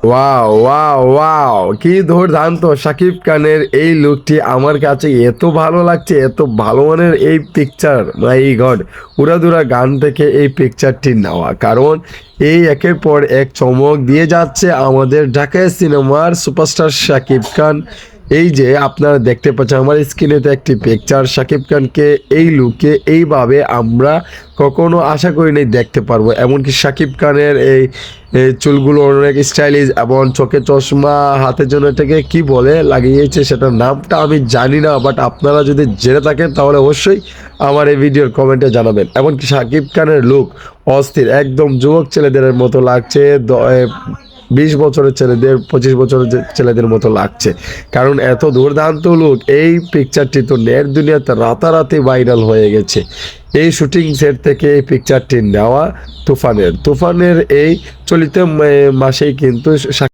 Wow wow wow, কি দুর্দান্ত! শাকিব খানের এই লুকটি আমার কাছে এত ভালো লাগছে, এত ভালো মানের এই পিকচার, মাই গড! উড়াদুরা গান থেকে এই পিকচারটি নেওয়া, কারণ এই একের পর এক চমক দিয়ে যাচ্ছে আমাদের ঢাকায় সিনেমার সুপারস্টার শাকিব খান। এই যে আপনারা দেখতে পাচ্ছেন আমার স্ক্রিনেতে একটি পিকচার, শাকিব খানকে এই লুকে এইভাবে আমরা কখনো আশা করিনি দেখতে পারবো। এমনকি শাকিব খানের এই এই চুলগুলো অনেক স্টাইলিশ এবং চোখে চশমা, হাতের জন্য এটাকে কি বলে লাগিয়েছে সেটার নামটা আমি জানি না, বাট আপনারা যদি জেনে থাকেন তাহলে অবশ্যই আমার এই ভিডিওর কমেন্টে জানাবেন। এমনকি শাকিব খানের লুক অস্থির, একদম যুবক ছেলেদের মতো লাগছে, 20 বছরের ছেলেদের, 25 বছরের ছেলেদের মতো লাগছে, কারণ এত দুর্দান্ত লুক। এই পিকচারটি তো নেট দুনিয়াতে রাতারাতি ভাইরাল হয়ে গেছে। এই শুটিং সেট থেকে এই পিকচারটি নেওয়া তুফানের এই চলিত মাসেই কিন্তু